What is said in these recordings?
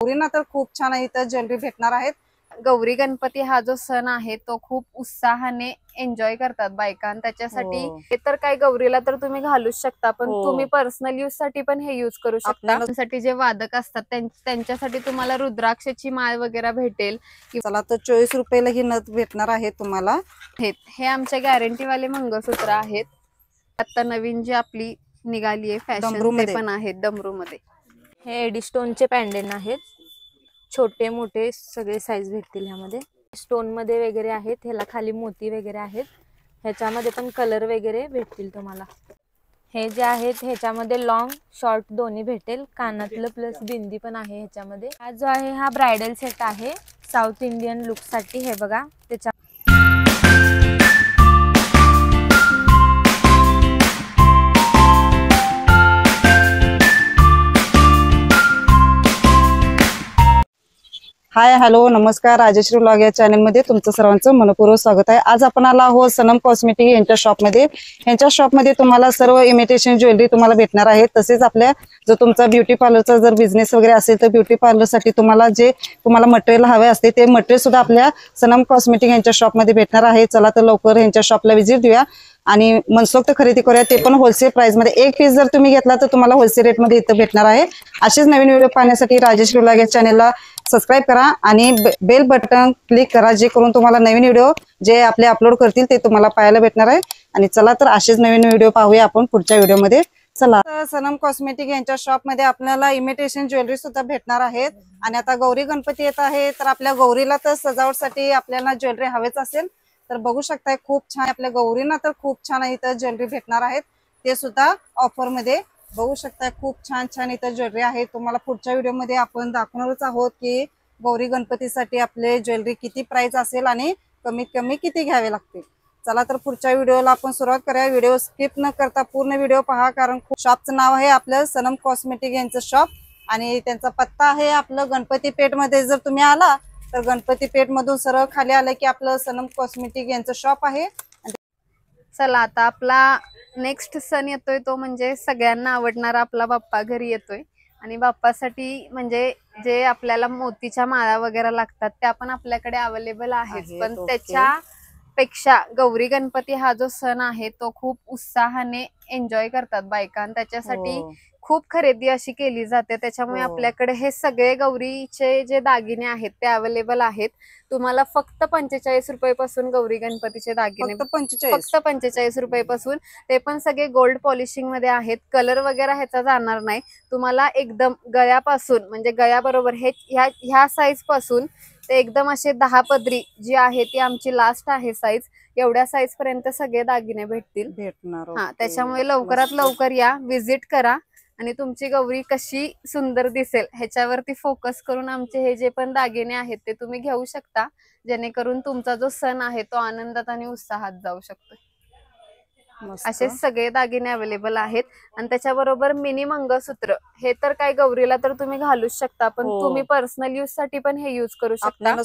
गौरींना तर खूप छान इथं ज्वेलरी भेटणार आहेत। गौरी गणपती हा जो सण आहे तो खूप उत्साहाने एन्जॉय करतात बायका, आणि त्याच्यासाठी हे तर काय गौरीला तर तुम्ही घालूच शकता, पण तुम्ही पर्सनल यूज साठी पण हे यूज करू शकता। त्यासाठी जे वादक असतात त्यांच्यासाठी तुम्हाला रुद्राक्षाची माळ वगैरे भेटेल। चला तर 24 रुपयाला ही नथ भेटणार आहे तुम्हाला। हे आमचे गॅरंटी वाले मंगळसूत्र आहेत। आता नवीन जी आपली निघाली आहे फॅशन, ते पण आहेत डमरू मध्ये। हे एडी स्टोनचे पॅन्डन आहेत, छोटे मोठे सगळे साईज भेटतील ह्यामध्ये। स्टोन मध्ये वगैरे आहेत, ह्याला खाली मोती वगैरे आहेत, ह्याच्यामध्ये पण कलर वगैरे भेटतील तुम्हाला। हे जे आहेत ह्याच्यामध्ये लॉंग शॉर्ट दोन्ही भेटेल, कानातलं प्लस बिंदी पण आहे ह्याच्यामध्ये। हा जो आहे हा ब्रायडल सेट आहे साऊथ इंडियन लुक साठी। हे बघा त्याच्या हाय हॅलो नमस्कार, राजेश्री व्लॉग या चॅनल मध्ये तुमचं सर्वांचं मनपूर्वक स्वागत आहे। आज आपण आलो आहोत सनम कॉस्मेटिक यांच्या शॉप मध्ये। यांच्या शॉप मध्ये तुम्हाला सर्व इमिटेशन ज्वेलरी तुम्हाला भेटणार आहे। तसेच आपल्या जो तुमचा ब्युटी पार्लरचा जर बिझनेस वगैरे असेल तर ब्युटी पार्लर साठी तुम्हाला मटेरियल हवे असते ते मटेरियल सुद्धा आपल्या सनम कॉस्मेटिक यांच्या शॉप मध्ये भेटणार आहे। चला तर लवकर यांच्या शॉपला व्हिजिट देऊया आणि मनसोक्त खरेदी करूया, ते पण होलसेल प्राइस मध्ये। एक पीस जर तुम्ही घेतला तर तुम्हाला होलसेल रेट मध्ये इथं भेटणार आहे। असेच नवीन व्हिडिओ पाहण्यासाठी राजेश्री व्लॉग या चॅनलला सबस्क्राइब करा आणि बेल बटन क्लिक करा, जे करून तुम्हाला नवीन व्हिडिओ जे आपले अपलोड करतील ते तुम्हाला पाहायला भेटणार आहे। आणि चला तर असेच नवीन व्हिडिओ पाहूया आपण पुढच्या व्हिडिओमध्ये। चला सनम कॉस्मेटिक यांच्या शॉप मध्ये आपल्याला इमिटेशन ज्वेलरी सुद्धा भेटणार आहेत। आणि आता गौरी गणपती येत आहे, तर आपल्या गौरीला तर सजावटसाठी आपल्याला ज्वेलरी हवेच असेल तर बघू शकताय खूप छान आपल्या गौरींना तर खूप छान इथं ज्वेलरी भेटणार आहेत, ते सुद्धा ऑफर मध्ये बघू शकताय। खूप छान इथं ज्वेलरी आहे। तुम्हाला पुढच्या व्हिडिओमध्ये आपण दाखवणारच आहोत की गौरी गणपतीसाठी आपले ज्वेलरी किती प्राइस असेल आणि कमीत कमी किती घ्यावे लागतील। चला तर पुढच्या व्हिडिओला आपण सुरुवात करूया। व्हिडिओ स्किप न करता पूर्ण व्हिडिओ पहा, कारण शॉपचं नाव आहे आपलं सनम कॉस्मेटिक यांचं शॉप आणि त्यांचा पत्ता आहे आपलं गणपती पेठ मध्ये। जर तुम्ही आला तर गणपती पेठ मधून सरळ खाली आलं की आपलं सनम कॉस्मेटिक यांचं शॉप आहे। चला आता आपला नेक्स्ट सण येतोय, तो म्हणजे सगळ्यांना आवडणारा आपला बाप्पा घरी येतोय। आणि बाप्पासाठी म्हणजे जे आपल्याला मोतीच्या माळा वगैरे लागतात त्या पण आपल्याकडे अवेलेबल आहेत। पण त्याच्यापेक्षा गौरी गणपती हा जो सण आहे तो खूप उत्साहाने एन्जॉय करतात बायका, आणि त्याच्यासाठी खूप खरेदी अशी केली जाते। त्याच्यामुळे आपल्याकडे हे सगळे गौरीचे जे दागिने आहेत ते अवेलेबल आहेत। तुम्हाला फक्त 45 रुपये पासून गौरी गणपतीचे दागिने, फक्त 45 रुपये पासून, ते पण सगळे गोल्ड पॉलिशिंग मध्ये आहेत। कलर वगैरे ह्याचा जाणार नाही तुम्हाला। एकदम गळ्यापासून म्हणजे गळ्याबरोबर ह्या साईज पासून ते एकदम असे 10 पदरी जी आहे ती आमची लास्ट आहे साईज, एवढ्या साईज पर्यंत सगळे दागिने भेटणार। हा, त्याच्यामुळे लवकरात लवकर या, विजिट करा आणि तुमची गौरी कशी सुंदर दिसेल ह्याच्यावरती फोकस करून आमचे हे जे पण दागिने आहेत ते तुम्ही घेऊ शकता, जेणेकरून तुमचा जो सण आहे तो आनंदात आणि उत्साहात जाऊ शकतो। असे सगळे दागिने अवेलेबल आहेत। आणि त्याच्याबरोबर मिनी मंगळसूत्र, हे तर काय गौरीला तर तुम्ही घालूच शकता, पण तुम्ही पर्सनल यूज साठी पण हे यूज करू शकता।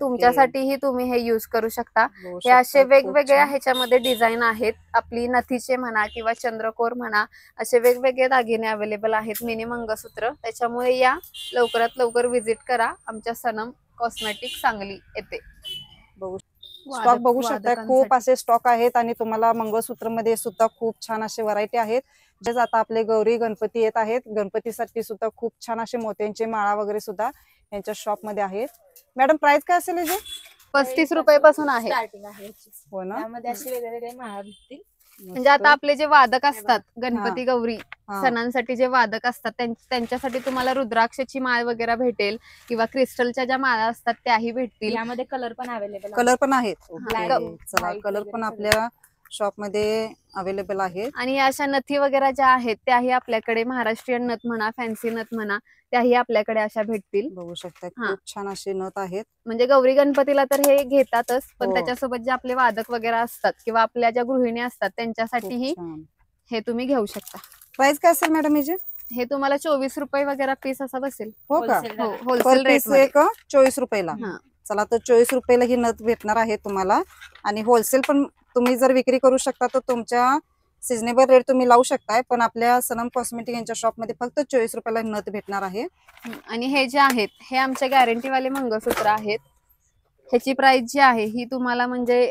तुमच्यासाठीही तुम्ही हे यूज करू शकता। हे असे वेगवेगळ्या ह्याच्यामध्ये डिझाईन आहेत, आपली नथीचे म्हणा किंवा चंद्रकोर म्हणा, असे वेगवेगळे दागिने अवेलेबल आहेत मिनी मंगळसूत्र। त्याच्यामुळे या, लवकरात लवकर व्हिजिट करा आमच्या सनम कॉस्मेटिक सांगली येथे। स्टॉक बघू शकता, खूप असे स्टॉक आहेत आणि तुम्हाला मंगळसूत्र मध्ये सुद्धा खूप छान असे व्हरायटी आहेत। जे आता आपले गौरी गणपती येत आहेत, गणपतीसाठी सुद्धा खूप छान असे मोत्यांचे माळा वगैरे सुद्धा यांच्या शॉप मध्ये आहेत। मॅडम प्राइस काय असेल? 35 रुपये पासून आहे। हो ना, त्यामध्ये अशी वेगवेगळे माळा भेटतील। म्हणजे आता आपले जे वादक असतात गणपती गौरी सणांसाठी, जे वादक असतात त्यांच्यासाठी तुम्हाला रुद्राक्षाची माळ वगैरे भेटेल किंवा क्रिस्टलच्या ज्या माळा असतात त्याही भेटतील। यामध्ये कलर पण अवेलेबल कलर पण आहेत। चला, कलर पण आपल्या शॉप मध्ये अवेलेबल आहेत। आणि अशा नथी वगैरे ज्या आहेत त्याही आपल्याकडे, महाराष्ट्रीयन नथ म्हणा, फॅन्सी नथ म्हणा, त्याही आपल्याकडे अशा भेटतील। बघू शकता खूप छान असे नथ आहेत। म्हणजे गौरी गणपतीला तर हे घेतातच, पण त्याच्यासोबत जे आपले वादक वगैरे असतात किंवा आपल्या ज्या गृहिणी असतात त्यांच्यासाठीही हे तुम्ही घेऊ शकता। प्राइस काय असेल मॅडम याचे? हे तुम्हाला 24 रुपये वगैरे पीस असा बसेल। हो का? होलसेल रेट मध्ये 24 रुपयाला। चला तर 24 रुपयाला ही नथ भेटणार आहे तुम्हाला। आणि होलसेल पण तुम्ही जर विक्री करू शकता तर तुमच्या सिजनेबल रेट तुम्ही लावू शकताय, पण आपल्या सनम कॉस्मेटिक यांच्या शॉपमध्ये फक्त 24 रुपयाला नथ भेटणार आहे. आणि हे जे आहेत हे आमचे गॅरंटीवाले मंगळसूत्र आहेत. ह्याची प्राइस जी आहे ही तुम्हाला म्हणजे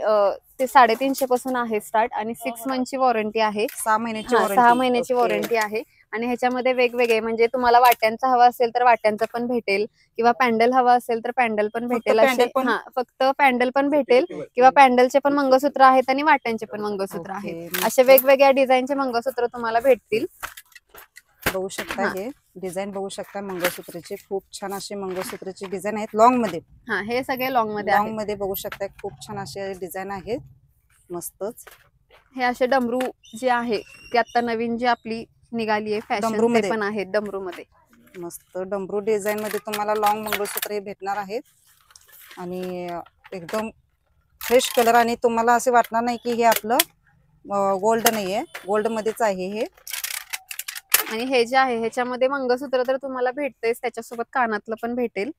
ते 350 पासून आहे स्टार्ट आणि 6 मंथची वॉरंटी आहे. 6 महिन्याची 6 वॉरंटी. महिन्याची वॉरंटी आहे. आणि ह्याच्यामध्ये वेगवेगळे म्हणजे तुम्हाला वाट्यांचा हवा असेल तर वाट्यांचा पण भेटेल किंवा पॅन्डल हवा असेल तर पॅन्डल पण भेटेल. असे फक्त पॅन्डल पण भेटेल किंवा पॅन्डलचे पण मंगळसूत्र आहेत आणि वाट्यांचे पण मंगळसूत्र आहेत. असे वेगवेगळ्या डिझाईनचे मंगळसूत्र तुम्हाला भेटतील. बघू शकता हे डिझाईन बघू शकता मंगळसूत्राचे. खूप छान असे मंगळसूत्राचे डिझाईन आहेत लॉंग मध्ये. हे सगळे लॉंग मध्ये बघू शकता खूप छान असे डिझाईन आहेत. मस्तच. हे असे डमरू जे आहे ते आता नवीन जी आपली निघाली आहे फॅशन ते पण आहेत डमरू मध्ये. मस्त डमरू डिझाईन मध्ये तुम्हाला लॉंग मंगळसूत्र हे भेटणार आहेत आणि एकदम फ्रेश कलर आणि तुम्हाला असे वाटणार नाही की हे आपलं गोल्ड नाहीये, गोल्ड मध्येच आहे हे. आणि हे जे आहे ह्याच्यामध्ये मंगळसूत्र तर तुम्हाला भेटतेच, त्याच्यासोबत कानातलं पण भेटेल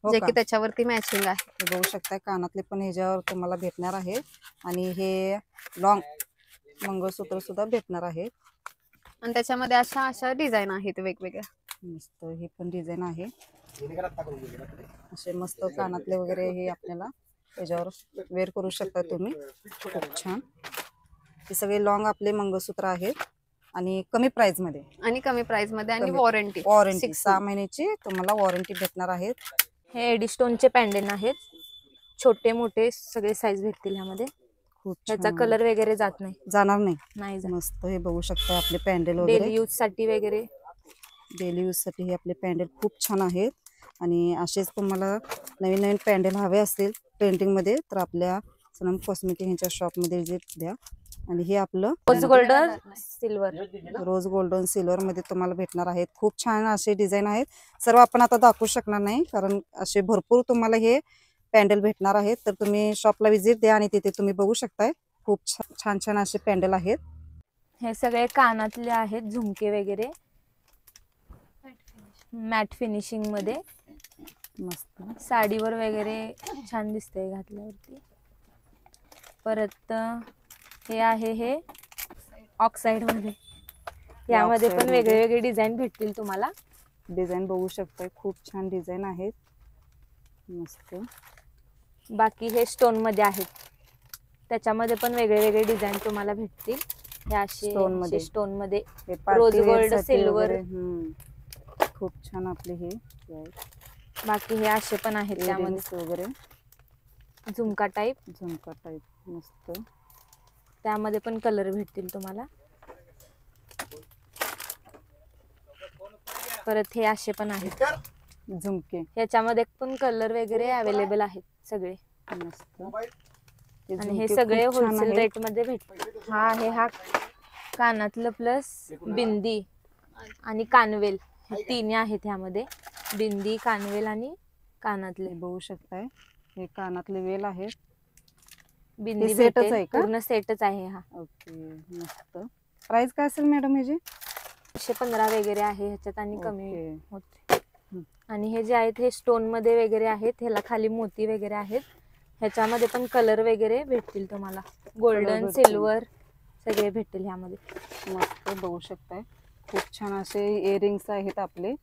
जे की त्याच्यावरती मॅचिंग आहे. बघू शकता कानातले पण ह्याच्यावर तुम्हाला भेटणार आहे आणि हे लॉंग मंगळसूत्र सुद्धा भेटणार आहे. आणि त्याच्यामध्ये अशा डिझाईन आहेत वेगवेगळ्या. मस्त हे पण डिझाईन आहे. असे मस्त कानातले वगैरे हे आपल्याला त्याच्यावर वेअर करू शकता तुम्ही. खूप छान. हे सगळे लॉंग आपले मंगळसूत्र आहेत आणि कमी प्राइस मध्ये आणि वॉरंटी 6 महिन्याची तुम्हाला वॉरंटी भेटणार आहे. हे एडी स्टोनचे पॅन्डेन आहेत. छोटे मोठे सगळे साईज भेटतील ह्यामध्ये. खूप ह्याचा कलर वगैरे जाणार नाही. मस्त हे बघू शकता आपले पॅन्डल वगैरे डेली यूज साठी वगैरे. डेली यूज साठी हे आपले पॅन्डल खूप छान आहेत. आणि असेच तुम्हाला नवीन नवीन पॅन्डल हवे असतील ट्रेंडिंग मध्ये तर आपल्या सनम कॉस्मेटिक यांच्या शॉप मध्ये विजिट द्या. आणि हे आपलं रोज गोल्डन सिल्वर. रोज गोल्डन सिल्वर मध्ये तुम्हाला भेटणार आहेत. खूप छान असे डिझाईन आहेत. सर्व आपण आता दाखवू शकणार नाही कारण असे भरपूर तुम्हाला हे पॅन्डल भेटणार आहेत. तर तुम्ही शॉपला विजिट द्या आणि तिथे तुम्ही बघू शकताय खूप छान छान असे पॅन्डल आहेत. हे सगळे कानातले आहेत झुमके वगैरे मॅट फिनिशिंग मध्ये. मस्त साडीवर वगैरे छान दिसतंय घातल्यावरती. परत हे आहे हे ऑक्साइड मध्ये. यामध्ये पण वेगळे वेगळे डिझाईन भेटतील तुम्हाला. डिझाईन बघू शकताय खूप छान डिझाईन आहेत. मस्त. बाकी हे स्टोन मध्ये आहेत. त्याच्यामध्ये पण वेगळे वेगळे डिझाईन तुम्हाला भेटतील. हे असे स्टोन मध्ये रोज गोल्ड सिल्वर. खूप छान आपले हे. बाकी हे असे पण आहेत त्यामध्ये वगैरे झुमका टाईप. मस्त. त्यामध्ये पण कलर भेटतील तुम्हाला. परत हे असे पण आहेत झुमके. याच्यामध्ये पण कलर वगैरे अवेलेबल आहेत सगळे. मस्त. आणि हे सगळे होलसेल रेट मध्ये भेटतील. हा कानातलं प्लस बिंदी आणि कानवेल हे तिन्ही आहेत ह्यामध्ये. बिंदी, कानवेल आणि कानातले बघू शकताय. हे कानातले वेल आहेत. बिंदी सेटच आहे का? पूर्ण सेटच आहे हा. ओके. मस्त. प्राइस काय असेल मॅडम ह्याची? 115 वगैरे आहे ह्याच्यात आणि कमी होते. आणि हे जे आहेत हे स्टोन मध्ये वगैरे आहेत. ह्याला खाली मोती वगैरे आहेत. ह्याच्यामध्ये पण कलर वगैरे भेटतील तुम्हाला. गोल्डन सिल्वर सगळे भेटतील ह्यामध्ये. मस्त बघू शकताय खूप छान असे इयरिंग्स आहेत आपले.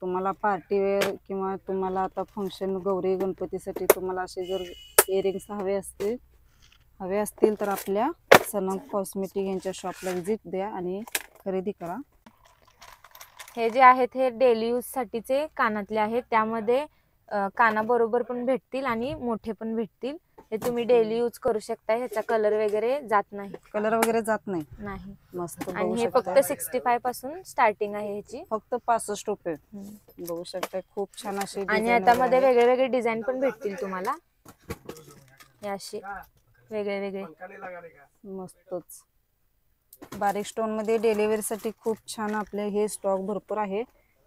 तुम्हाला पार्टी वेअर किंवा तुम्हाला आता फंक्शन गौरी गणपतीसाठी तुम्हाला असे जर इयरिंग्स हवे असतील तर आपल्या सनम कॉस्मेटिक यांच्या शॉपला विजिट द्या आणि खरेदी करा. हे जे आहेत हे डेली यूज साठीचे कानातले आहेत. त्यामध्ये कानाबरोबर पण भेटतील आणि मोठे पण भेटतील. हे तुम्ही डेली यूज करू शकता. ह्याचा कलर वगैरे जात नाही. मस्त. आणि हे फक्त 65 पासून स्टार्टिंग आहे ह्याची. फक्त 65 रुपये. बघू शकता खूप छान असे. आणि याच्यामध्ये वेगळे वेगळे डिझाईन पण भेटतील तुम्हाला. हे असे वेगळे वेगळे. मस्तच. बारीक स्टोन मध्ये डेली वेअर साठी खूप छान आपले हे स्टॉक भरपूर आहे.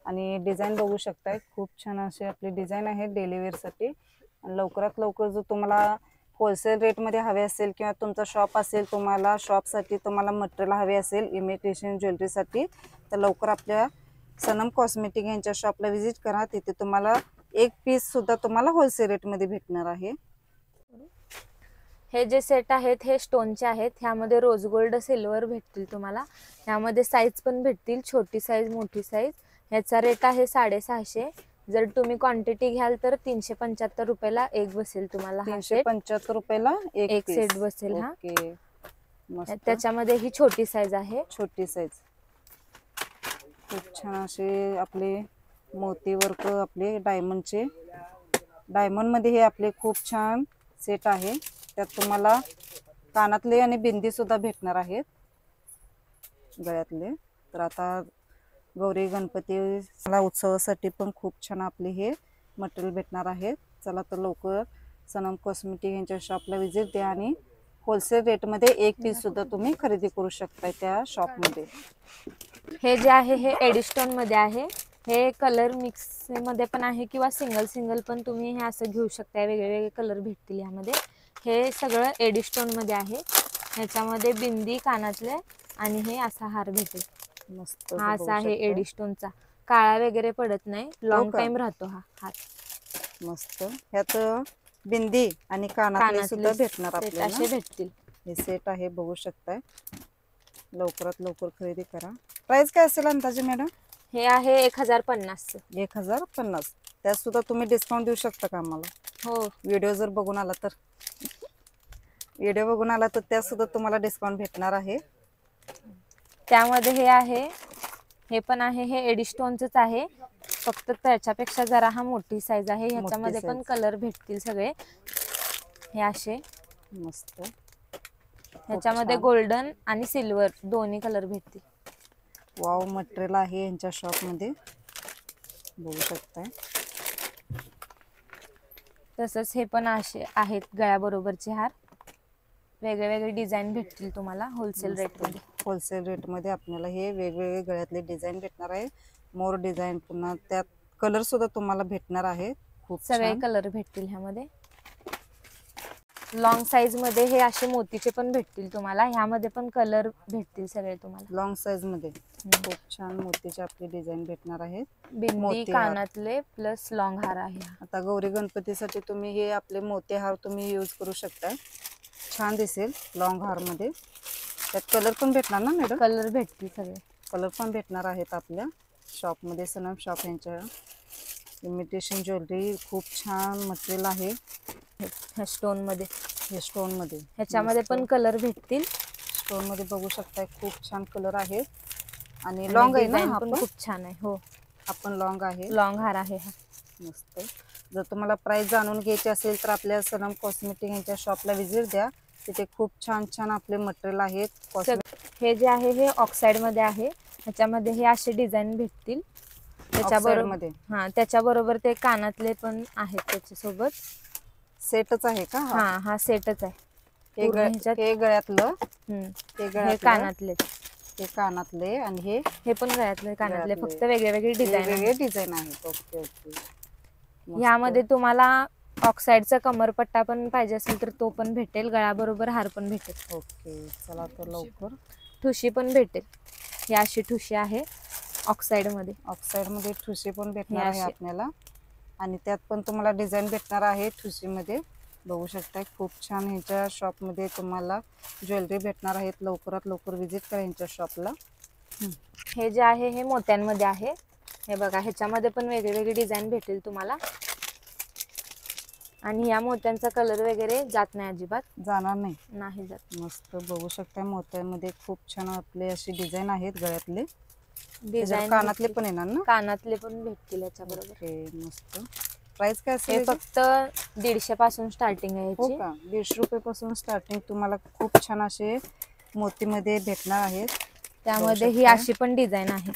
आणि डिझाईन बघू शकताय खूप छान असे आपले डिझाईन आहेत डेली वेअर साठी. आणि लवकरात लवकर जर तुम्हाला होलसेल रेट मध्ये हवे असेल किंवा तुमचा शॉप असेल, तुम्हाला शॉप साठी तुम्हाला मटेरियल हवे असेल इमिटेशन ज्वेलरी साठी, तर लवकर आपल्या सनम कॉस्मेटिक यांच्या शॉपला विजिट करा. तिथे तुम्हाला एक पीस सुद्धा तुम्हाला होलसेल रेट मध्ये भेटणार आहे. हे जे सेट आहेत हे स्टोनचे आहेत. ह्यामध्ये रोज गोल्ड सिल्वर भेटतील तुम्हाला. ह्यामध्ये साईज पण भेटतील, छोटी साईज मोठी साईज. ह्याचा रेट आहे 650. जर तुम्ही क्वांटिटी घ्याल तर 375 रुपयाला एक बसेल तुम्हाला. हा सेट 375 रुपयाला एक एक piece. सेट बसेल. हा ओके, मस्त. त्याच्यामध्ये ही छोटी साईज आहे. छोटी साईज खूप छान असे आपले मोती वर्क, आपले डायमंडचे. डायमंड मध्ये हे आपले खूप छान सेट आहे. त्यात तुम्हाला कानातले आणि बिंदी सुद्धा भेटणार आहेत, गळ्यातले. तर आता गौरी गणपती उत्सवासाठी पण खूप छान आपले हे मटेरियल भेटणार आहेत. चला तर लवकर सनम कॉस्मेटिक यांच्या शॉपला विजिट द्या आणि होलसेल रेटमध्ये एक पीस सुद्धा तुम्ही खरेदी करू शकताय त्या शॉपमध्ये. हे जे आहे हे एडिस्टोन मध्ये आहे. हे कलर मिक्स मध्ये पण आहे किंवा सिंगल सिंगल पण तुम्ही हे असं घेऊ शकताय. वेगवेगळे कलर भेटतील यामध्ये. हे सगळं एडिस्टोन मध्ये आहे. ह्याच्यामध्ये बिंदी, कानातले आणि हे असा हार भेटेल. मस्त. हा असा आहे एडिस्टोनचा. काळा वगैरे पडत नाही, लॉंग टाइम राहतो हा हार. मस्त. ह्यात बिंदी आणि कानातले सुद्धा भेटणार असे आपल्याला. भेटतील. हे सेट आहे, बघू शकताय. लवकरात लवकर खरेदी करा. प्राइस काय असेल अंदाजे मॅडम? हे आहे 1050. 1050. त्यात सुद्धा तुम्ही डिस्काउंट देऊ शकता का आम्हाला? हो, व्हिडिओ जर बघून आला तर, व्हिडिओ बघून आला तर त्यात सुद्धा तुम्हाला डिस्काउंट भेटणार आहे. त्यामध्ये हे आहे, हे पण आहे. हे एडिस्टोनच आहे, फक्त त्याच्यापेक्षा जरा हा मोठी साईज आहे. ह्याच्यामध्ये पण कलर भेटतील सगळे. हे असे मस्त. ह्याच्यामध्ये गोल्डन आणि सिल्वर दोन्ही कलर भेटतील. वाव मटेरियल आहे यांच्या शॉप मध्ये, बघू शकताय. तसंच हे पण असे आहेत गळ्याबरोबरचे हार. वेगळे वेगळे डिझाईन भेटतील तुम्हाला होलसेल रेटमध्ये. होलसेल रेटमध्ये आपल्याला हे वेगवेगळे गळ्यातले डिझाईन भेटणार आहे. मोर डिझाईन, पुन्हा त्यात कलर सुद्धा तुम्हाला भेटणार आहे. खूप सगळे छान. कलर भेटतील ह्यामध्ये. लॉंग साईज मध्ये हे असे मोतीचे पण भेटतील तुम्हाला. ह्यामध्ये पण कलर भेटतील सगळे तुम्हाला. लॉंग साईज मध्ये खूप छान मोतीचे आपले डिझाईन भेटणार आहेत. बिंदी, मोती हार. कानातले प्लस लॉंग हार आहे. आता गौरी गणपतीसाठी तुम्ही हे आपले मोती हार तुम्ही यूज करू शकता. छान दिसेल लॉंग हार मध्ये. त्यात कलर पण भेटणार ना मॅडम? कलर भेटतील सगळे. कलर पण भेटणार आहेत आपल्या शॉप मध्ये. सनम शॉप यांच्या इमिटेशन ज्वेलरी खूप छान मटेरियल आहे. स्टोन मध्ये, हे स्टोन मध्ये. ह्याच्यामध्ये पण कलर भेटतील. स्टोन मध्ये बघू शकताय, खूप छान कलर आहेत. आणि लॉंग आहे ना हा पण पण? खूप छान आहे. हो, आपण लॉंग आहे. लॉंग हार आहे हा. मस्त. जर तुम्हाला प्राइस जाणून घ्यायची असेल तर आपल्या सनम कॉस्मेटिक यांच्या शॉपला विजिट द्या. तिथे खूप छान छान आपले मटेरियल आहेत. हे जे आहे हे ऑक्साइड मध्ये आहे. ह्याच्यामध्ये हे असे डिझाईन भेटतील. त्याच्याबरोबर त्याच्याबरोबर ते कानातले पण आहेत त्याच्यासोबत. सेटच आहे का? हा सेटच आहे. हे गळ्यातलं, हे कानातले, हे कानातले आणि हे पण गळ्यातले कानातले. गळ्यातले. फक्त वेगळे वेगळे वेगवेगळे डिझाईन आहेत. Okay okay. ह्यामध्ये तुम्हाला ऑक्साइडचा कमरपट्टा पण पाहिजे असेल तर तो पण भेटेल. गळ्याबरोबर हार पण भेटेल. ओके, चला तर लवकर. ठुशी पण भेटेल. ही अशी ठुशी आहे ऑक्साइड मध्ये. ऑक्साइड मध्ये ठुशी पण भेटणार आहे आपल्याला. आणि त्यात पण तुम्हाला डिझाईन भेटणार आहे ठुशी मध्ये. बघू शकताय, खूप छान ह्यांच्या शॉप मध्ये तुम्हाला ज्वेलरी भेटणार आहेत. लवकरात लवकर विजिट करा ह्यांच्या शॉपला. हे जे आहे हे मोत्यांमध्ये आहे. हे बघा, ह्याच्यामध्ये पण वेगळे वेगळे डिझाईन भेटेल तुम्हाला. आणि या मोत्यांचा कलर वगैरे जात नाही, अजिबात जाणार नाही जात. मस्त. बघू शकताय, मोत्यांमध्ये खूप छान आपले असे डिझाईन आहेत गळ्यातले. डिझाईन कानातले पण येणार ना? कानातले पण भेटतील याच्याबरोबर. मस्त. प्राइस काय असेल? हे फक्त 150 पासून स्टार्टिंग आहे. हो का? 150 रुपये पासून स्टार्टिंग तुम्हाला खूप छान असे मोतीमध्ये भेटणार आहेत. त्यामध्ये ही अशी पण डिझाईन आहे.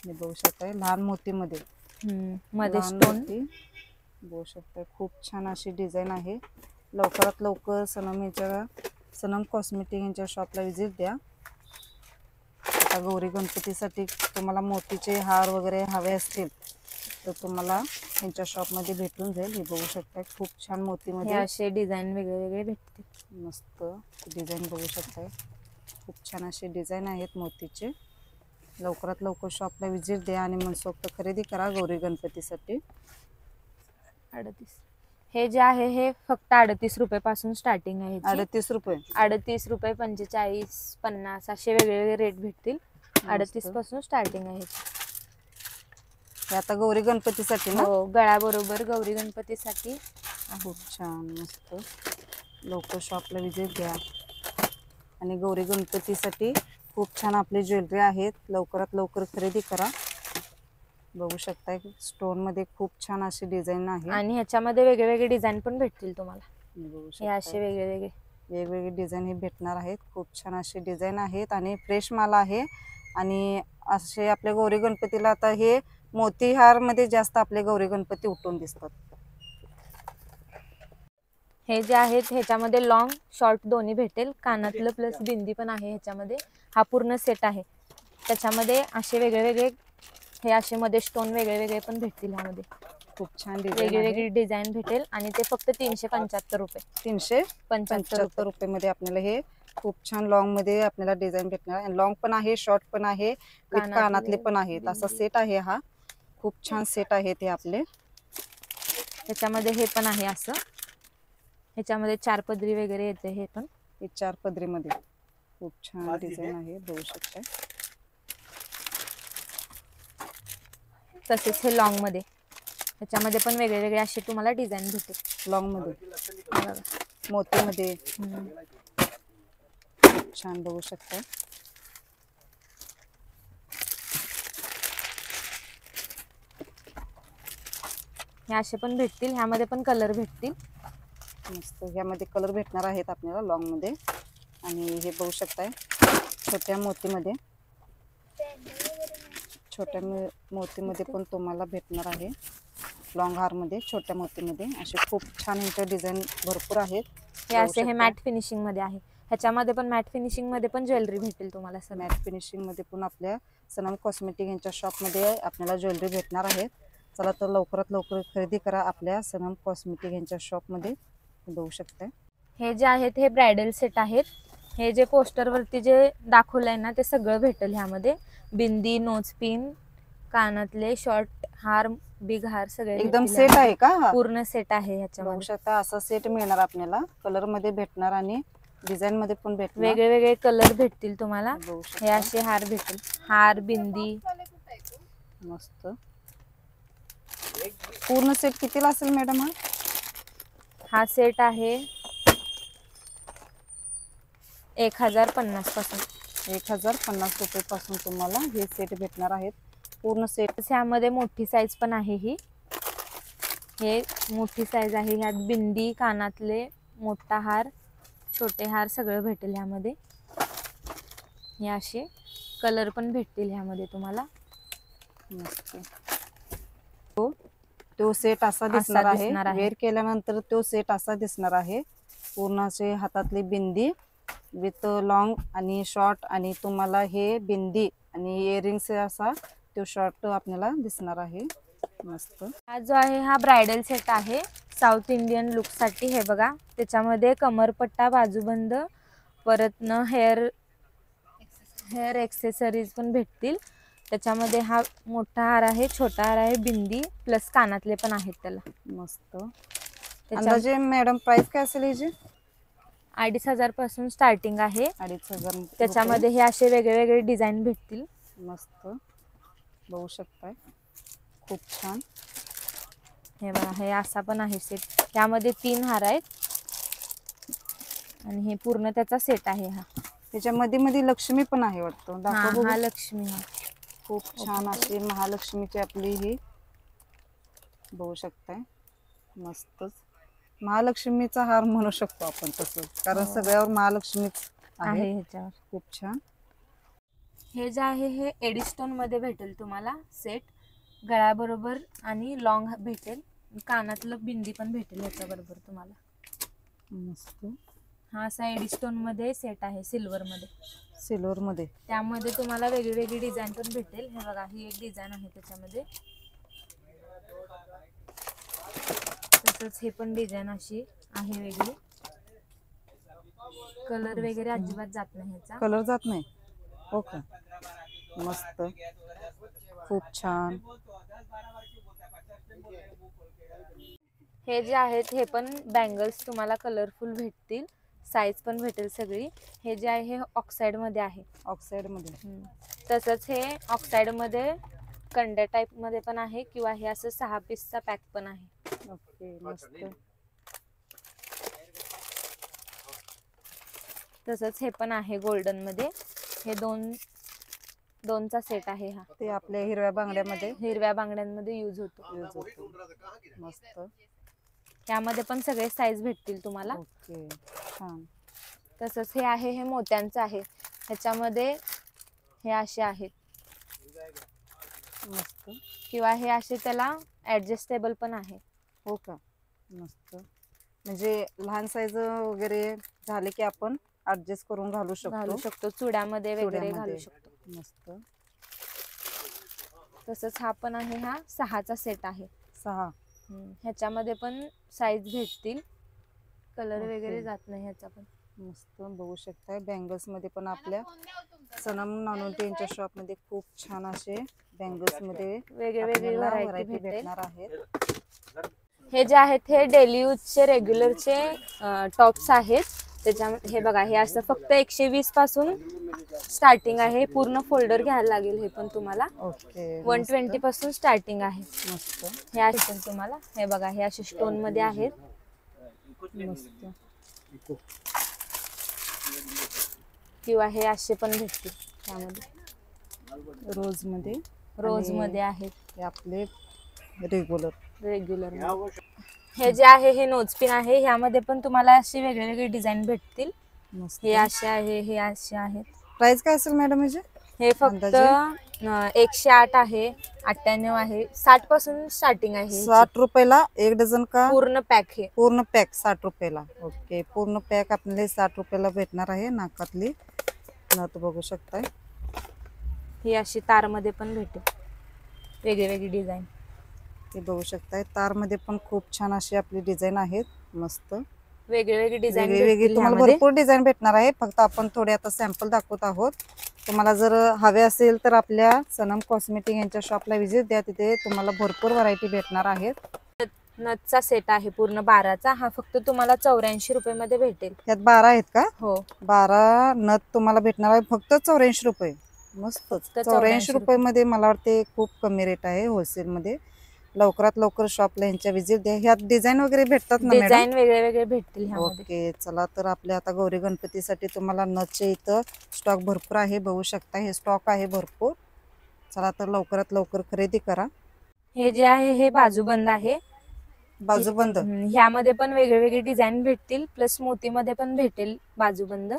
बघू शकताय, लहान मोतीमध्ये मध्ये स्टोन. बघू शकताय, खूप छान अशी डिझाईन आहे. लवकरात लवकर सनम कॉस्मेटिक यांच्या शॉपला विजिट द्या. आता गौरी गणपतीसाठी तुम्हाला मोतीचे हार वगैरे हवे असतील तर तुम्हाला यांच्या शॉपमध्ये भेटून जाईल. हे बघू शकताय, खूप छान मोतीमध्ये असे डिझाईन वेगळे वेगळे भेटतील. मस्त डिझाईन बघू शकताय, खूप छान असे डिझाईन आहेत मोतीचे. लवकरात लवकर शॉपला विजिट द्या आणि मनसोक्त खरेदी करा गौरी गणपतीसाठी. 38. हे जे आहे हे फक्त 38 रुपये पासून स्टार्टिंग आहे ह्याची. 38 रुपये. 38 रुपये, 45, 50 असे वेगवेगळे रेट भेटतील. 38 पासून स्टार्टिंग आहे ह्याची. हे आता गौरी गणपतीसाठी ना? हो, गळ्याबरोबर गौरी गणपतीसाठी आहे. खूप छान मस्त. लवकर शॉपला विजिट द्या. आणि गौरी गणपतीसाठी खूप छान आपली ज्वेलरी आहेत. लवकरात लवकर खरेदी करा. बघू शकताय स्टोन मध्ये खूप छान अशी डिझाईन आहे. आणि ह्याच्यामध्ये वेगवेगळे डिझाईन पण भेटतील तुम्हाला. बघू हे शकताय. असे वेगवेगळे वेगवेगळे डिझाईन हे भेटणार आहेत. खूप छान असे डिझाईन आहेत आणि फ्रेश माल आहे. आणि असे आपल्या गौरी गणपतीला आता हे मोतीहार मध्ये जास्त आपले गौरी गणपती उठून दिसतात. हे जे आहेत ह्याच्यामध्ये लॉंग शॉर्ट दोन्ही भेटेल. कानातलं प्लस बिंदी पण आहे ह्याच्यामध्ये. हा पूर्ण सेट आहे. त्याच्यामध्ये असे वेगळे हे असे मध्ये स्टोन वेगळे पण भेटतील. ह्यामध्ये खूप छान डिझाईन वेगवेगळी डिझाईन भेटेल आणि ते फक्त 375 रुपये. 375 रुपये मध्ये आपल्याला हे खूप छान लॉंग मध्ये आपल्याला डिझाईन भेटणार आहे. लॉंग पण आहे, शॉर्ट पण आहे, विथ कानातले पण आहेत. असा सेट आहे हा. खूप छान सेट आहे ते आपले. त्याच्यामध्ये हे पण आहे असं. ह्याच्यामध्ये 4 पदरी वगैरे येते. हे पण हे 4 पदरी मध्ये खूप छान डिझाईन आहे. बघू शकता. तसेच हे लॉंग मध्ये. ह्याच्यामध्ये पण वेगळे असे तुम्हाला डिझाईन भेटेल. लॉंग मध्ये बघा. मोतीमध्ये हम्म. खूप छान बघू शकता. हे असे पण भेटतील. ह्यामध्ये पण कलर भेटतील. मस्त. ह्यामध्ये कलर भेटणार आहेत आपल्याला लॉंग मध्ये. आणि हे बघू शकताय छोट्या मोतीमध्ये. छोट्या मोतीमध्ये पण तुम्हाला भेटणार आहे. लॉंग हार मध्ये छोट्या मोतीमध्ये असे खूप छान यांच्या डिझाईन भरपूर आहेत. हे असे हे मॅट फिनिशिंग मध्ये आहे. ह्याच्यामध्ये पण मॅट फिनिशिंग मध्ये पण ज्वेलरी भेटेल तुम्हाला. मॅट फिनिशिंग मध्ये पण आपल्या सनम कॉस्मेटिक यांच्या शॉप मध्ये आपल्याला ज्वेलरी भेटणार आहेत. चला तर लवकरात लवकर खरेदी करा आपल्या सनम कॉस्मेटिक यांच्या शॉप मध्ये. बघू शकता. हे जे आहेत हे ब्रायडल सेट आहेत. हे जे पोस्टर वरती जे दाखवलंय ना ते सगळं भेटेल ह्यामध्ये. बिंदी, नोजपिन, कानातले, शॉर्ट हार, बिग हार सगळे एकदम भेटतील सेट ह्यामध्ये. आहे का हा? पूर्ण सेट आहे बघू ह्याच्यामध्ये. शकता असा सेट मिळणार आपल्याला. कलर मध्ये भेटणार आणि डिझाईन मध्ये पण भेटणार. वेगळे कलर भेटतील तुम्हाला. बघू हे शकता. असे हार भेटेल. हार, बिंदी. मस्त. पूर्ण सेट कितीला असेल मॅडम हा? हा सेट आहे 1050 पासून. 1050 रुपये पासून तुम्हाला हे सेट भेटणार आहेत. पूर्ण सेट. ह्यामध्ये मोठी साईज पण आहे ही. हे मोठी साईज आहे. ह्यात बिंदी, कानातले, मोठा हार, छोटे हार सगळं भेटेल ह्यामध्ये. हे असे कलर पण भेटतील ह्यामध्ये तुम्हाला. मस्त. तो सेट असा दिसणार आहे. वेअर केल्यानंतर तो सेट असा दिसणार आहे. पूर्ण असे हातातली बिंदी विथ लॉंग आणि शॉर्ट आणि तुम्हाला हे बिंदी आणि इयरिंग्स असा तो शॉर्ट आपल्याला दिसणार आहे. मस्त. हा जो आहे हा ब्रायडल सेट आहे साऊथ इंडियन लुक साठी. हे बघा त्याच्यामध्ये कमरपट्टा, बाजूबंद, परत न हेअर एक्सेसरीज पण भेटतील. त्याच्यामध्ये हा मोठा हार आहे, छोटा हार आहे, बिंदी प्लस कानातले पण आहेत त्याला. मस्त. अंदाजे मॅडम प्राइस काय असेल याची? 2500 पासून स्टार्टिंग आहे. 2500. त्याच्यामध्ये हे असे वेगळे डिझाईन भेटतील. मस्त. बघू शकताय खूप छान. हे बघा हे असा पण आहे सेट. त्यामध्ये 3 हार आहेत आणि हे पूर्ण त्याचा सेट आहे. हा त्याच्या मध्ये लक्ष्मी पण आहे वाटतं. दाखव बघू. हा लक्ष्मी. हा खूप छान अशी महालक्ष्मीची आपली ही बघू शकताय. मस्तच. महालक्ष्मीचा हार म्हणू शकतो आपण तसं, कारण सगळ्यावर महालक्ष्मीच आहे. ह्याच्यावर खूप छान. हे जे आहे हे एडिस्टोन मध्ये भेटेल तुम्हाला सेट. गळ्याबरोबर आणि लॉंग भेटेल. कानातलं बिंदी पण भेटेल ह्याच्याबरोबर तुम्हाला. मस्त. हा असा एडिस्टोन मध्ये सेट आहे सिल्वर मध्ये. सिल्वर मध्ये त्यामध्ये तुम्हाला वेगळी डिझाईन पण भेटेल. हे बघा ही एक डिझाईन आहे त्याच्यामध्ये. तसंच हे पण डिझाईन अशी आहे वेगळी. कलर वगैरे अजिबात जात नाही ह्याचा. कलर जात नाही. हो का? मस्त. खूप छान. हे जे आहेत हे पण बँगल्स तुम्हाला कलरफुल भेटतील, साईज पण भेटेल सगळी. हे जे आहे हे ऑक्साइड मध्ये आहे. ऑक्साइड मध्ये. तसंच हे ऑक्साइड मध्ये कंड्या टाइप मध्ये पण आहे किंवा हे असं 6 पीसचा पॅक पण आहे. ओके मस्त. तसंच हे पण आहे गोल्डन मध्ये. हे दोनचा सेट आहे हा. ते आपल्या हिरव्या बांगड्यामध्ये हिरव्या बांगड्यांमध्ये यूज होतो. यूज होतो. मस्त. त्यामध्ये पण सगळे साईज भेटतील तुम्हाला. ओके छान. तसंच हे आहे हे मोत्यांचं आहे. ह्याच्यामध्ये हे असे आहेत मस्त. किंवा हे असे त्याला ऍडजस्टेबल पण आहे. हो का, मस्त. म्हणजे लहान साईज वगैरे झाले की आपण ऍडजस्ट करून घालू शकतो. चुड्यामध्ये वगैरे चुड्यामध्ये. घालू शकतो. मस्त. तसंच हा पण आहे, हा 6चा सेट आहे. 6. ह्याच्यामध्ये पण साईज भेटतील, कलर ओके. वगैरे जात नाही ह्याचा पण. मस्त बघू शकताय. बँगल्स मध्ये पण आपल्या सनम नानवटी यांच्या शॉप मध्ये खूप छान असे बँगल्स मध्ये वेगवेगळी व्हरायटी व्हरायटी भेटेल. भेटणार आहेत. हे जे आहेत हे डेली यूजचे रेग्युलरचे टॉप्स आहेत. त्याच्या हे बघा, हे असं फक्त 120 पासून स्टार्टिंग आहे. पूर्ण फोल्डर घ्यायला लागेल हे पण तुम्हाला. ओके. 120 पासून स्टार्टिंग आहे. मस्त. हे असे तुम्हाला, हे बघा हे असे स्टोन मध्ये आहेत. मस्त. किंवा हे असे पण भेटतील त्यामध्ये. रोज मध्ये. रोज मध्ये आहेत हे आपले रेग्युलर. हे जे आहे हे नोजपिन आहे. ह्यामध्ये पण तुम्हाला अशी वेगवेगळी डिझाईन भेटतील. मस्त. हे असे आहे, हे असे आहेत. प्राइस काय असेल मॅडम याचे? हे फक्त 108 आहे, 98 आहे, 60 पासून स्टार्टिंग आहे. 60 रुपयाला एक डझन का पूर्ण पॅक हे. पूर्ण पॅक 60 रुपयाला. ओके, पूर्ण पॅक आपल्याला 60 रुपयाला भेटणार आहे. नाकातली नथ बघू शकताय. ही अशी तार मध्ये पण भेटेल, वेगवेगळी डिझाईन. हे बघू शकताय. तार मध्ये पण खूप छान अशी आपली डिझाईन आहेत. मस्त वेगवेगळी डिझाईन वेगवेगळी तुम्हाला भरपूर डिझाईन भेटणार आहे. फक्त आपण थोडे आता सॅम्पल दाखवत आहोत. तुम्हाला जर हवे असेल तर आपल्या सनम कॉस्मेटिक यांच्या शॉपला व्हिजिट द्या. तिथे तुम्हाला भरपूर व्हरायटी भेटणार आहेत. नथचा सेट आहे पूर्ण 12चा. हा फक्त तुम्हाला 84 रुपये मध्ये भेटेल. यात 12 आहेत का? हो, 12 नथ तुम्हाला भेटणार आहे फक्त 84 रुपये. मस्त. 84 रुपये मध्ये मला वाटते खूप कमी रेट आहे होलसेल मध्ये. लवकरात लवकर शॉपला यांच्या व्हिजिट द्या. ह्यात डिझाईन वगैरे भेटतात ना मॅडम? डिझाईन वेगळे भेटतील ह्यामध्ये. ओके, चला तर आपल्या आता गौरी गणपतीसाठी तुम्हाला नथचे इथं स्टॉक भरपूर आहे. बघू शकता हे स्टॉक आहे भरपूर. चला तर लवकरात लवकर खरेदी करा. हे जे आहे हे बाजूबंद आहे. बाजूबंद. ह्यामध्ये पण वेगवेगळी डिझाईन भेटतील, प्लस मोतीमध्ये पण भेटेल बाजूबंद.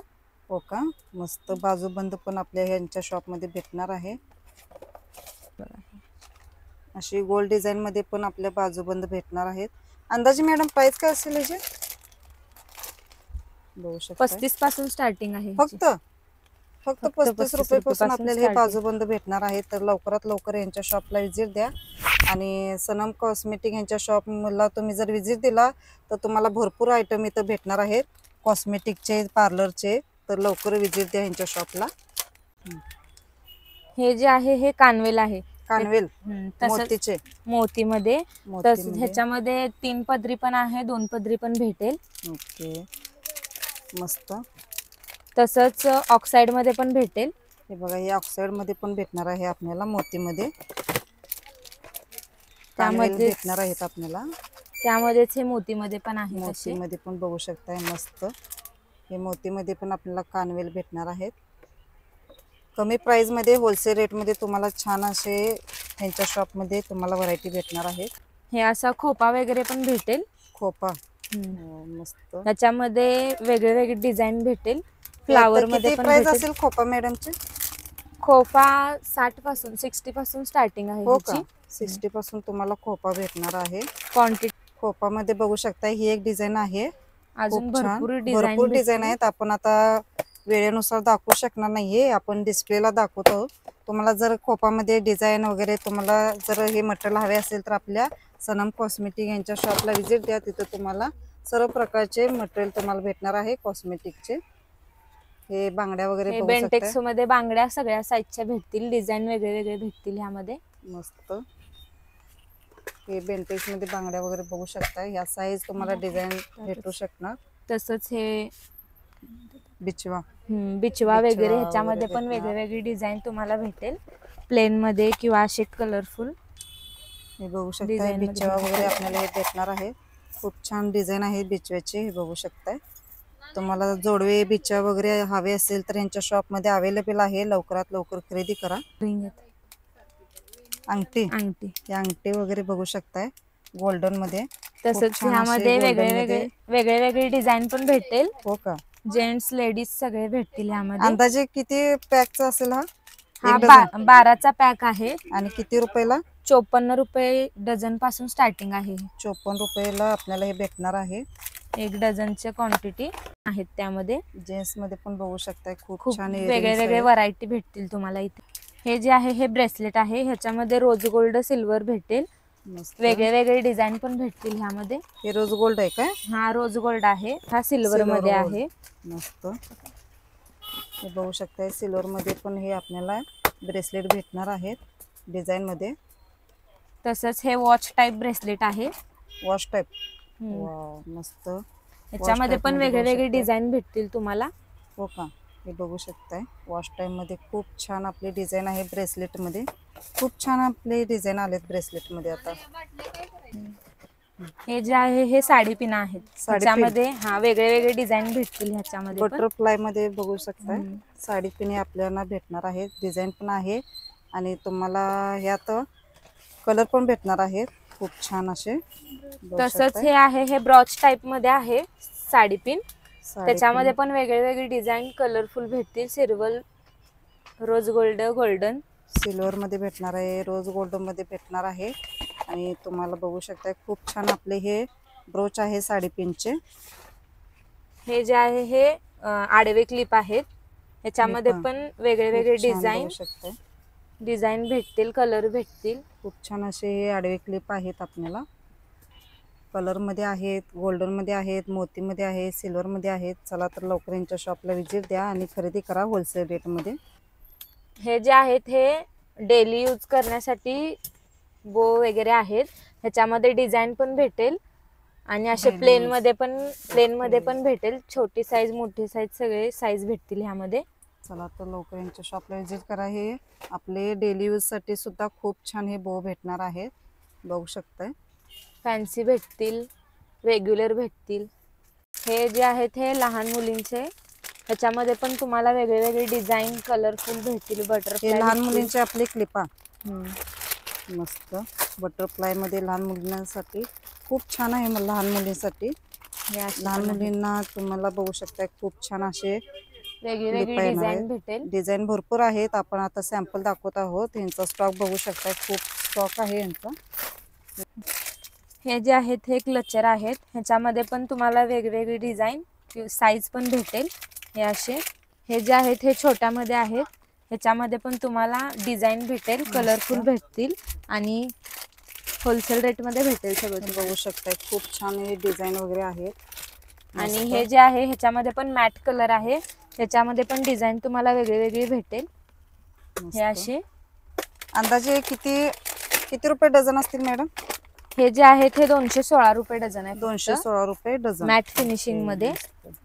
हो का, मस्त. बाजूबंद पण आपल्या ह्यांच्या शॉप मध्ये भेटणार आहे. अशी गोल्ड डिझाईन मध्ये पण आपल्या बाजूबंद भेटणार आहेत. अंदाजे मॅडम प्राइस काय असेल याचे? बघू शकता 35 पासून स्टार्टिंग आहे. फक्त 35 रुपये पासून आपल्याला हे starting. बाजूबंद भेटणार आहे. तर लवकरात लवकर यांच्या शॉपला व्हिजिट द्या. आणि सनम कॉस्मेटिक यांच्या शॉपला तुम्ही जर व्हिजिट दिला तर तुम्हाला भरपूर आयटम इथं भेटणार आहेत कॉस्मेटिकचे, पार्लरचे. तर लवकर व्हिजिट द्या यांच्या शॉपला. हे जे आहे हे कानवेल आहे. कानवेल तसंच मोतीचे. मोतीमध्ये. मोतीमध्ये. ह्याच्यामध्ये 3 पदरी पण आहे, 2 पदरी पण भेटेल. ओके, मस्त. तसंच ऑक्साइड मध्ये पण भेटेल. हे बघा, हे ऑक्साइड मध्ये पण भेटणार आहे आपल्याला. मोतीमध्ये कानवेल भेटणार आहेत आपल्याला. त्यामध्येच हे मोतीमध्ये पण आहे. मोतीमध्ये पण बघू शकताय. मस्त. हे मोतीमध्ये पण आपल्याला कानवेल भेटणार आहेत. कमी प्राइस मध्ये होलसेल रेट मध्ये तुम्हाला छान असे यांच्या शॉप मध्ये तुम्हाला व्हरायटी भेटणार आहेत. हे असा खोपा वगैरे पण भेटेल. खोपा. मस्त. त्याच्यामध्ये वेगवेगळी डिझाईन भेटेल. फ्लावर मध्ये पण प्राइस भेटेल. असेल खोपा मॅडमचे? खोपा 60 पासून 60 पासून स्टार्टिंग आहे. हो का, 60 पासून तुम्हाला खोपा भेटणार आहे. क्वांटिटी खोपामध्ये बघू शकता ही एक डिझाईन आहे. अजून खूप छान. भरपूर डिझाईन आहेत. आपण आता वेळेनुसार दाखवू शकणार नाहीये, आपण डिस्प्लेला दाखवतो. तुम्हाला जर खोपामध्ये डिझाईन वगैरे तुम्हाला जर हे मटेरियल हवे असेल तर आपल्या सनम कॉस्मेटिक यांच्या शॉपला व्हिजिट द्या. तिथं तुम्हाला सर्व प्रकारचे मटेरियल तुम्हाला भेटणार आहे कॉस्मेटिकचे. हे बांगड्या वगैरे बघू शकता. बेंटेक्स मध्ये बांगड्या सगळ्या साईजच्या भेटतील. डिझाईन वेगळे भेटतील ह्यामध्ये. मस्त. हे बेंटेक्स मध्ये बांगड्या वगैरे बघू शकता. या साईज तुम्हाला डिझाईन भेटू शकणार. तसंच हे बिचवा बिचवा वगैरे बिचवा ह्याच्यामध्ये वगैरे पण भेटणार. वेगळी डिझाईन तुम्हाला भेटेल, प्लेन मध्ये किंवा असे कलरफुल हे बघू शकताय. डिझाईन मध्ये बिचवा भेटतील. वगैरे आपल्याला हे भेटणार आहे. खूप छान डिझाईन आहे बिचव्याची. हे बघू शकताय. तुम्हाला जोडवे बिचवा वगैरे हवे असेल तर यांच्या शॉप मध्ये अवेलेबल आहे. लवकरात लवकर खरेदी करा. रिंग आहेत. अंगठी अंगठी हे अंगठी वगैरे बघू शकताय गोल्डन मध्ये. तसंच छान असे ह्यामध्ये golden मध्ये. वेगळे डिझाईन पण भेटेल. हो का? जेंट्स लेडीज सगळे भेटतील ह्यामध्ये. अंदाजे किती पॅकचा असेल हा? हा एक डझन. 12चा पॅक आहे. आणि किती रुपयाला? 54 रुपये डझन पासून स्टार्टिंग आहे. 54 रुपयाला आपल्याला हे भेटणार आहे. 1 डझनच्या क्वांटिटी आहेत त्यामध्ये. जेंट्स मध्ये पण बघू शकताय. खूप खूप छान वेगळे व्हरायटी भेटतील तुम्हाला इथे. हे जे आहे हे ब्रेसलेट आहे. ह्याच्यामध्ये रोज गोल्ड सिल्वर भेटेल. वेगळे डिझाईन पण भेटतील ह्यामध्ये. हे रोज गोल्ड आहे काय? हा रोज गोल्ड आहे. हा सिल्वर मध्ये gold. आहे. मस्त. हे बघू शकताय सिल्वर मध्ये पण हे आपल्याला ब्रेसलेट भेटणार आहेत डिझाईन मध्ये. तसंच हे वॉच टाइप ब्रेसलेट आहे. Wash type. वाव मस्त. ह्याच्यामध्ये पण वेगळे डिझाईन भेटतील तुम्हाला. हो का? हे बघू शकताय वॉश टाइम मध्ये खूप छान आपली डिझाईन आहे ब्रेसलेट मध्ये. खूप छान आपले डिझाईन आलेत ब्रेसलेट मध्ये आता. हे जे आहे हे साडी पिना आहेत. साडी पिन. ह्याच्यामध्ये हा वेगळे डिझाईन भेटतील ह्याच्यामध्ये पण. बटरफ्लाय मध्ये बघू शकताय. साडी पिने आपल्याला भेटणार आहे. डिझाईन पण आहे आणि तुम्हाला ह्यात कलर पण भेटणार आहेत खूप छान असे. तसंच हे आहे हे ब्रॉच टाइप मध्ये आहे साडी पिन. साडी त्याच्यामध्ये पण वेगळे डिझाईन कलरफुल भेटतील. Silver, rose gold, golden. Silver मध्ये भेटणार आहे. रोज गोल्ड मध्ये भेटणार आहे. आणि तुम्हाला बघू शकताय खूप छान आपले हे ब्रोच आहे साडी पिनचे. हे जे आहे हे आडवे क्लिप आहेत. ह्याच्यामध्ये पण वेगळे डिझाईन भेटतील, कलर भेटतील. खूप छान असे हे आडवे क्लिप आहेत आपल्याला. कलर मध्ये आहेत, गोल्डन मध्ये आहेत, मोती मध्ये आहेत, सिल्वर मध्ये आहेत. चला तर लवकर यांच्या शॉपला व्हिजिट द्या आणि खरेदी करा होलसेल रेट मध्ये. हे जे आहेत हे डेली यूज करण्यासाठी बो वगैरे आहेत. ह्याच्यामध्ये डिझाईन पण भेटेल आणि असे प्लेन मध्ये पण भेटेल. छोटी साईज, मोठी साईज सगळे साईज भेटतील ह्यामध्ये. चला तर लवकर यांच्या शॉपला व्हिजिट करा. हे आपले डेली यूज साठी सुद्धा खूप छान हे बो भेटणार आहेत. बघू शकताय. फॅन्सी भेटतील, रेग्युलर भेटतील. हे जे आहेत हे लहान मुलींचे. ह्याच्यामध्ये पण तुम्हाला वेगळे डिझाईन कलरफुल भेटतील. बटरफ्लाय लहान मुलींचे आपले क्लिपा. मस्त. बटरफ्लाय मध्ये लहान मुलींसाठी खूप छान आहे. लहान मुलींसाठी लहान मुलींना तुम्हाला बघू शकताय खूप छान असे वेगळी डिझाईन भेटेल. डिझाईन भरपूर आहेत. आपण आता सॅम्पल दाखवत आहोत. यांचा स्टॉक बघू शकताय. खूप स्टॉक आहे यांचा. हे जे आहेत हे क्लचर आहेत. ह्याच्यामध्ये पण तुम्हाला वेगवेगळी डिझाईन साईज पण भेटेल. हे असे हे जे आहेत हे छोट्यामध्ये आहेत. ह्याच्यामध्ये पण तुम्हाला डिझाईन भेटेल, कलरफुल भेटतील आणि होलसेल रेट मध्ये भेटेल सगळं. बघू शकताय खूप छान हे डिझाईन वगैरे आहेत. आणि हे जे आहे ह्याच्यामध्ये पण मॅट कलर आहे. ह्याच्यामध्ये पण डिझाईन तुम्हाला वेगळी भेटेल. हे असे अंदाजे किती रुपये डझन असतील मॅडम? हे जे आहेत हे 216 रुपये डझन आहे. 216 रुपये डझन. मॅट फिनिशिंग मध्ये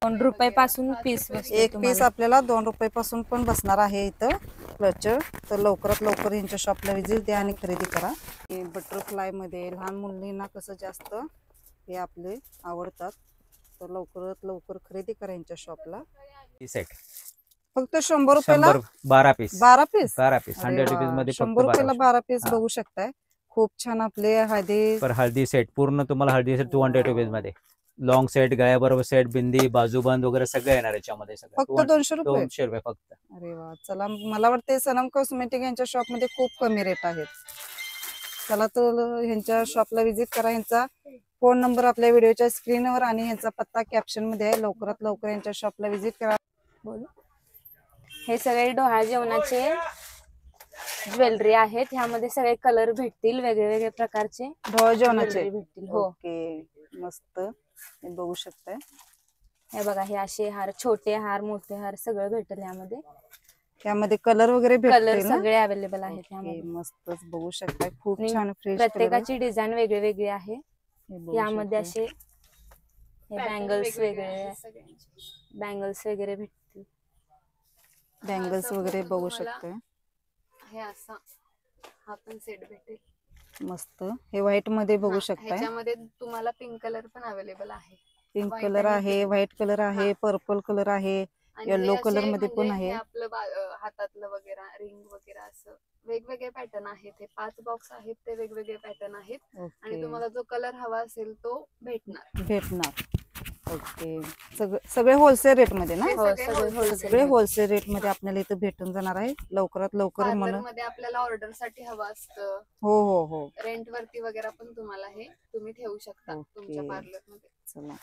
2 रुपये पासून पीस एक पीस आपल्याला 2 रुपये पासून पण बसणार आहे इथं क्लचर. तर लवकरात लवकर यांच्या शॉपला व्हिजिट द्या आणि खरेदी करा. बटरफ्लाय मध्ये लहान मुलींना कसं जास्त हे आपले आवडतात. तर लवकरात लवकर खरेदी करा यांच्या शॉपला. सेट फक्त 100 रुपयाला 12 पीस 12 पीस. 100 रुपीज मध्ये 100 रुपयाला 12 पीस हा. बघू शकताय. खूप छान आपले हळदी सेट पूर्ण तुम्हाला हळदी सेट 200 रुपीज मध्ये. लॉंग सेट, गळ्याबरोबर सेट, बिंदी, बाजूबंद वगैरे सगळं येणार याच्यामध्ये. फक्त 200 रुपये. 200 रुपये फक्त. अरे वा. चला मला वाटते सनम कॉस्मेटिक यांच्या शॉप मध्ये खूप कमी रेट आहेत. चला तर ह्यांच्या शॉपला व्हिजिट करा. ह्यांचा फोन नंबर आपल्या व्हिडिओच्या स्क्रीनवर आणि ह्यांचा पत्ता कॅप्शन मध्ये आहे. लवकरात लवकर यांच्या शॉपला व्हिजिट करा. हे सगळे डोहाळ जेवणाचे ज्वेलरी आहेत. ह्यामध्ये सगळे कलर भेटतील, वेगळे प्रकारचे ढोळ जेवणाचे ज्वेलरी भेटतील. हो. ओके मस्त. हे बघू शकताय. हे बघा हे असे हार, छोटे हार, मोठे हार सगळं भेटेल यामध्ये. त्यामध्ये कलर वगैरे कलर भेटतील ना? सगळे अवेलेबल आहेत ओके, यामध्ये. मस्तच बघू शकताय, खूप आणि छान फ्रेश प्रत्येकाची डिझाईन वेगळी वेगळी आहे. यामध्ये असे Pattern बँगल्स वेगवेगळे वेगळे आहेत सगळ्यांचे. बँगल्स वगैरे भेटतील. बँगल्स असं वगैरे पूर्ण बघू तुम्हाला शकताय, हे असा हा पण सेट भेटेल. मस्त. हे व्हाईट मध्ये बघू हा, शकताय, ह्याच्यामध्ये तुम्हाला पिंक कलर पण अवेलेबल आहे. पिंक white कलर आणि आहे, pink. व्हाईट कलर आहे, हा. पर्पल कलर आहे, आणि येलो हे कलर असे मध्ये म्हणजे पण हे आहे. आपलं हातातलं वगैरे रिंग वगैरे असं वेगवेगळे पॅटर्न आहेत. हे 5 बॉक्स आहेत, ते वेगवेगळे पॅटर्न आहेत. आणि ओके, तुम्हाला जो कलर हवा असेल तो भेटणार. भेटणार. ओके, सगळे होलसेल रेट मध्ये ना? हे हो, सगळे सगळे wholesale wholesale सगळे मध्ये. होलसेल रेट मध्ये हा. आपल्याला इथं भेटून जाणार आहे, लवकरात लवकर पार्लर म्हणून. मध्ये आपल्याला ऑर्डर साठी हवं असतं, हो हो हो. रेंट वरती वगैरे पण तुम्हाला हे तुम्ही ठेवू शकता तुमच्या ओके. पार्लर मध्ये. चला,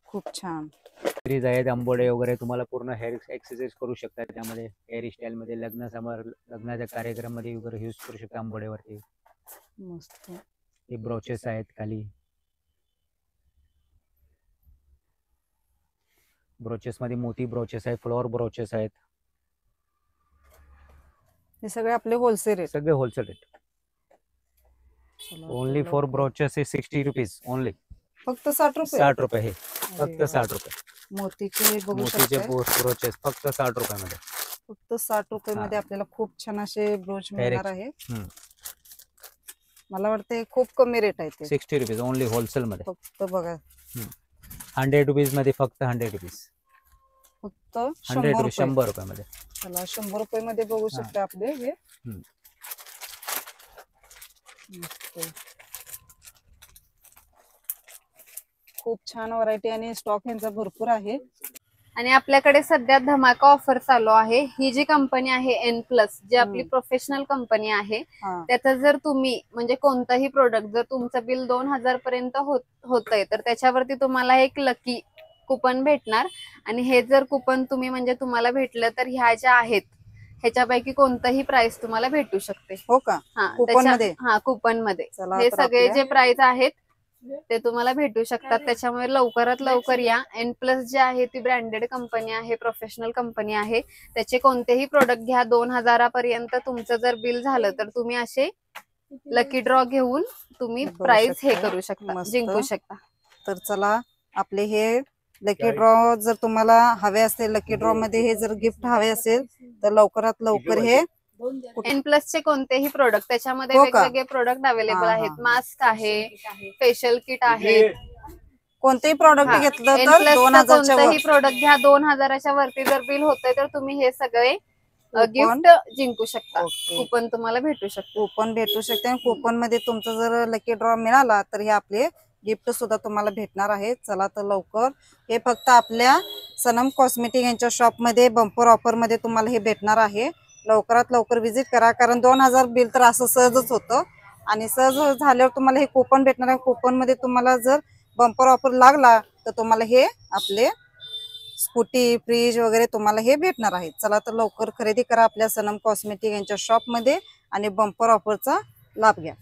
खूप छान. सीरीज आहेत, आंबोडे वगैरे तुम्हाला पूर्ण हेअर एक्सरसाइज करू शकता त्यामध्ये. हेअर स्टाईल मध्ये लग्नाच्या कार्यक्रम मध्ये वगैरे यूज करू शकता आंबोडेवरती. मस्त. हे ब्रोचेस आहेत खाली. ब्रोचेस मध्ये मोती ब्रोचेस आहेत, फ्लॉवर ब्रोचेस आहेत, हे सगळे आपले होलसेल रेट. सगळे होलसेल रेट. चला, ओनली फॉर लवकर. Brooches is 60 rupees only. फक्त 60 रुपये. 60 रुपये हे, अरे फक्त वा. 60 रुपये. मोतीचे बघू मोतीचे शकताय, ब्रोचेस फक्त 60 रुपयामध्ये. फक्त 60 रुपये मध्ये हा. आपल्याला खूप छान असे ब्रोच मिळणार आहे. हम्म. मला वाटते खूप कमी रेट आहे ते. 60 रुपीज ओनली होलसेल मध्ये. फक्त बघा, 100 रुपीज मध्ये फक्त 100 रुपीज. फक्त 100 100 रुपीज, रुपये. 100 रुपयामध्ये. चला, 100 रुपये मध्ये बघू हा. शकता आपले हे. हम्म. मस्त. खूप छान व्हरायटी आणि स्टॉक यांचा भरपूर आहे. आणि आपल्याकडे सध्या धमाका ऑफर चालू आहे. ही जी कंपनी आहे N+, जी आपली हम्म. प्रोफेशनल कंपनी आहे, हा. त्याचं जर तुम्ही म्हणजे कोणतंही प्रोडक्ट जर तुमचं बिल 2000 पर्यंत होतंय तर त्याच्यावरती तुम्हाला एक लकी कुपन भेटणार. आणि हे जर कुपन तुम्ही म्हणजे तुम्हाला भेटलं तर ह्या ज्या आहेत ह्याच्यापैकी कोणतंही प्राइस तुम्हाला भेटू शकते. हो का? कुपन मध्ये? हा, कुपन मध्ये चला, हे तर सगळे आपल्या- जे प्राइस आहेत ते तुम्हाला भेटू शकतात. त्याच्यामुळे लवकरात लवकर या. N+ जे आहे ती ब्रँडेड कंपनी आहे, प्रोफेशनल कंपनी आहे. त्याचे कोणतेही प्रोडक्ट घ्या, 2000 पर्यंत तुमचं जर बिल झालं तर तुम्ही असे लकी ड्रॉ घेऊन तुम्ही बघू प्राइस हे शकता. करू शकता, मस्त. जिंकू शकता. तर चला, आपले हे लकी ड्रॉ जर तुम्हाला हवे असेल, लकी ड्रॉ मध्ये हे जर गिफ्ट हवे असेल तर लवकरात लवकर हे N+ चे कोणतेही प्रोडक्ट त्याच्यामध्ये हो का? वेगवेगळे प्रोडक्ट अवेलेबल हा, आहेत. हा. मास्क आहे, फेशियल किट आहे. कोणतेही प्रॉडक्ट घेतलं तर N+चं 2000च्या वर कोणतंही प्रोडक्ट घ्या, 2000च्या वरती जर बिल होतंय तर तुम्ही हे सगळे गिफ्ट जिंकू शकता. ओके. कुपन तुम्हाला भेटू शकतो. कुपन भेटू शकते आणि कुपन मध्ये तुमचं जर लकी ड्रॉ मिळाला तर हे आपले गिफ्ट सुद्धा तुम्हाला भेटणार आहे. चला, तर लवकर हे फक्त आपल्या सनम कॉस्मेटिक यांच्या शॉप मध्ये बंपर ऑफर मध्ये तुम्हाला हे भेटणार आहे. लवकरात लवकर विजिट करा, कारण 2000 बिल तर असं सहजच होतं आणि सहज झाल्यावर तुम्हाला हे कुपन भेटणार आहे. कुपन मध्ये तुम्हाला जर बंपर ऑफर लागला तर तुम्हाला हे आपले स्कूटी, फ्रीज वगैरे तुम्हाला हे भेटणार आहे. चला, तर लवकर खरेदी करा आपल्या सनम कॉस्मेटिक यांच्या शॉप मध्ये आणि बंपर ऑफरचा लाभ घ्या.